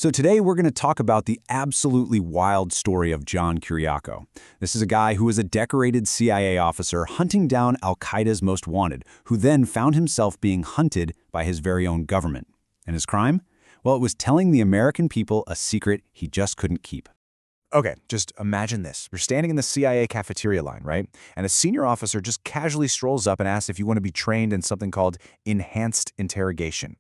So today we're going to talk about the absolutely wild story of John Kiriakou. This is a guy who was a decorated CIA officer hunting down al-Qaeda's most wanted, who then found himself being hunted by his very own government. And his crime? Well, it was telling the American people a secret he just couldn't keep. Okay, just imagine this. You're standing in the CIA cafeteria line, right? And a senior officer just casually strolls up and asks if you want to be trained in something called enhanced interrogation.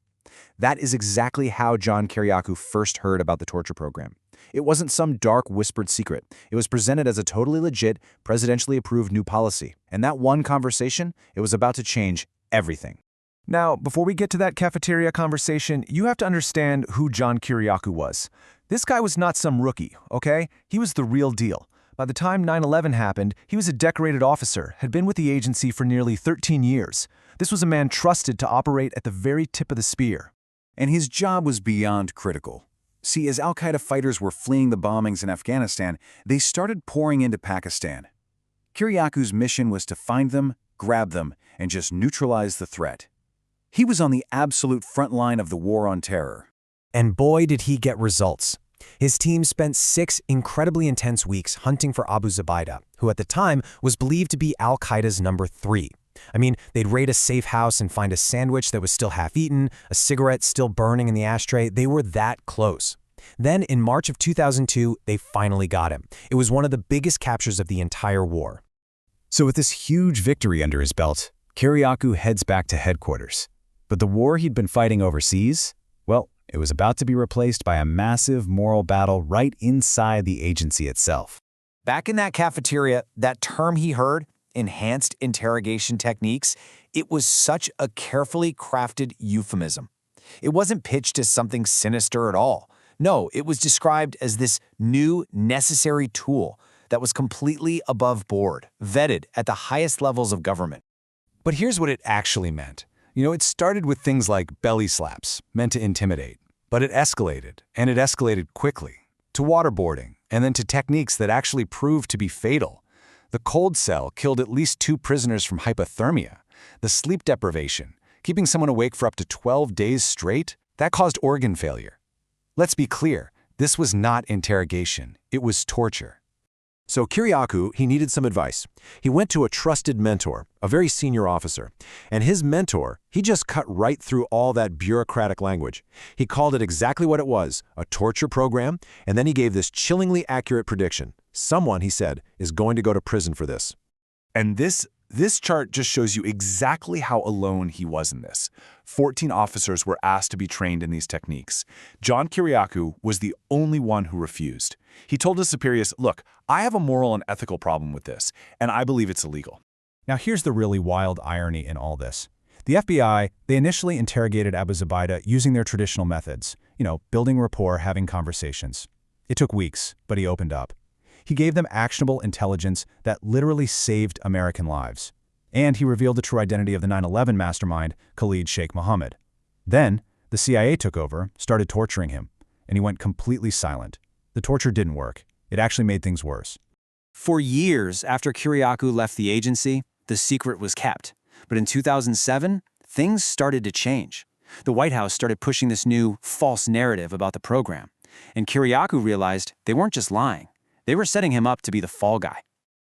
That is exactly how John Kiriakou first heard about the torture program. It wasn't some dark, whispered secret. It was presented as a totally legit, presidentially approved new policy. And that one conversation, it was about to change everything. Now, before we get to that cafeteria conversation, you have to understand who John Kiriakou was. This guy was not some rookie, okay? He was the real deal. By the time 9/11 happened, he was a decorated officer, had been with the agency for nearly 13 years. This was a man trusted to operate at the very tip of the spear. And his job was beyond critical. See, as al-Qaeda fighters were fleeing the bombings in Afghanistan, they started pouring into Pakistan. Kiriakou's mission was to find them, grab them, and just neutralize the threat. He was on the absolute front line of the war on terror. And boy, did he get results. His team spent 6 incredibly intense weeks hunting for Abu Zubaydah, who at the time was believed to be al-Qaeda's number 3. I mean, they'd raid a safe house and find a sandwich that was still half-eaten, a cigarette still burning in the ashtray. They were that close. Then, in March of 2002, they finally got him. It was one of the biggest captures of the entire war. So with this huge victory under his belt, Kiriakou heads back to headquarters. But the war he'd been fighting overseas, well, it was about to be replaced by a massive moral battle right inside the agency itself. Back in that cafeteria, that term he heard, enhanced interrogation techniques, it was such a carefully crafted euphemism. It wasn't pitched as something sinister at all. No, it was described as this new, necessary tool that was completely above board, vetted at the highest levels of government. But here's what it actually meant. It started with things like belly slaps, meant to intimidate. But it escalated, and it escalated quickly, to waterboarding, and then to techniques that actually proved to be fatal. The cold cell killed at least 2 prisoners from hypothermia. The sleep deprivation, keeping someone awake for up to 12 days straight, that caused organ failure. Let's be clear, this was not interrogation, it was torture. So Kiriakou, he needed some advice. He went to a trusted mentor, a very senior officer. And his mentor, he just cut right through all that bureaucratic language. He called it exactly what it was, a torture program, and then he gave this chillingly accurate prediction. Someone, he said, is going to go to prison for this. And this chart just shows you exactly how alone he was in this. 14 officers were asked to be trained in these techniques. John Kiriakou was the only one who refused. He told his superiors, look, I have a moral and ethical problem with this, and I believe it's illegal. Now here's the really wild irony in all this. The FBI, they initially interrogated Abu Zubaydah using their traditional methods, building rapport, having conversations. It took weeks, but he opened up. He gave them actionable intelligence that literally saved American lives. And he revealed the true identity of the 9/11 mastermind, Khalid Sheikh Mohammed. Then, the CIA took over, started torturing him, and he went completely silent. The torture didn't work. It actually made things worse. For years after Kiriakou left the agency, the secret was kept. But in 2007, things started to change. The White House started pushing this new, false narrative about the program. And Kiriakou realized they weren't just lying. They were setting him up to be the fall guy.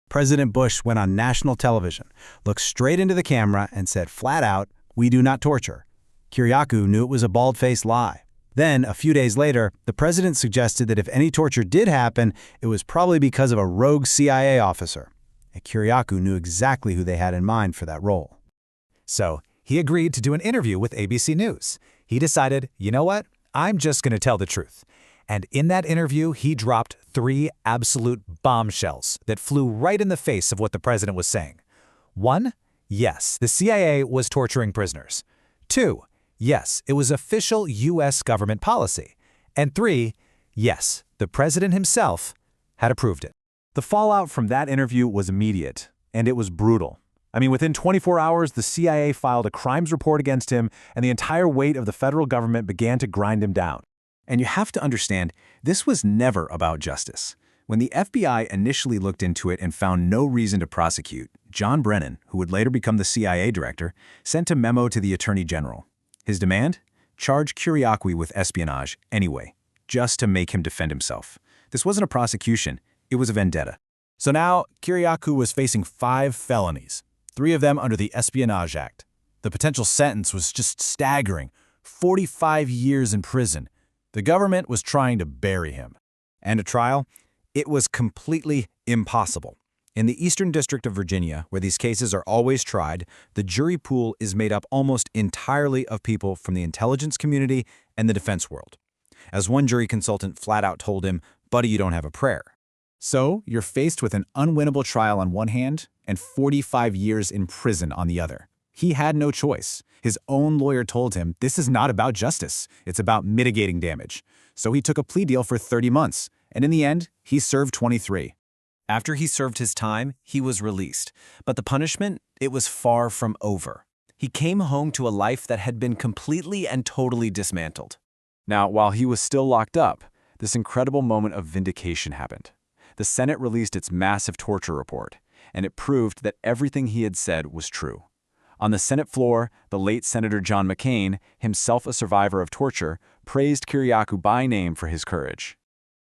President Bush went on national television, looked straight into the camera, and said flat out, "We do not torture." Kiriakou knew it was a bald-faced lie. Then, a few days later, the president suggested that if any torture did happen, it was probably because of a rogue CIA officer. And Kiriakou knew exactly who they had in mind for that role. So, he agreed to do an interview with ABC News. He decided, you know what? I'm just going to tell the truth. And in that interview, he dropped 3 absolute bombshells that flew right in the face of what the president was saying. 1, yes, the CIA was torturing prisoners. 2, yes, it was official U.S. government policy. And 3, yes, the president himself had approved it. The fallout from that interview was immediate, and it was brutal. I mean, within 24 hours, the CIA filed a crimes report against him, and the entire weight of the federal government began to grind him down. And you have to understand, this was never about justice. When the FBI initially looked into it and found no reason to prosecute, John Brennan, who would later become the CIA director, sent a memo to the Attorney General. His demand? Charge Kiriakou with espionage anyway. just to make him defend himself. This wasn't a prosecution, it was a vendetta. So now, Kiriakou was facing 5 felonies, 3 of them under the Espionage Act. The potential sentence was just staggering, 45 years in prison. The government was trying to bury him. And a trial? It was completely impossible. In the Eastern District of Virginia, where these cases are always tried, the jury pool is made up almost entirely of people from the intelligence community and the defense world. As one jury consultant flat out told him, "Buddy, you don't have a prayer." So, you're faced with an unwinnable trial on one hand and 45 years in prison on the other. He had no choice. His own lawyer told him this is not about justice, it's about mitigating damage. So he took a plea deal for 30 months, and in the end, he served 23. After he served his time, he was released. But the punishment, it was far from over. He came home to a life that had been completely and totally dismantled. Now, while he was still locked up, this incredible moment of vindication happened. The Senate released its massive torture report, and it proved that everything he had said was true. On the Senate floor, the late Senator John McCain, himself a survivor of torture, praised Kiriakou by name for his courage.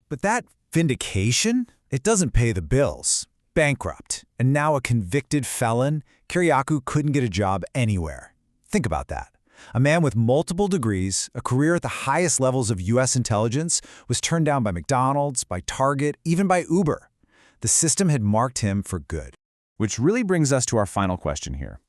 But that vindication? It doesn't pay the bills. Bankrupt, and now a convicted felon, Kiriakou couldn't get a job anywhere. Think about that. A man with multiple degrees, a career at the highest levels of U.S. intelligence, was turned down by McDonald's, by Target, even by Uber. The system had marked him for good. Which really brings us to our final question here.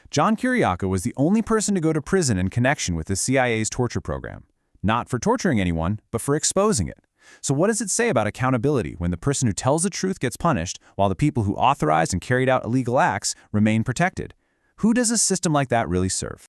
John Kiriakou was the only person to go to prison in connection with the CIA's torture program. Not for torturing anyone, but for exposing it. So what does it say about accountability when the person who tells the truth gets punished, while the people who authorized and carried out illegal acts remain protected? Who does a system like that really serve?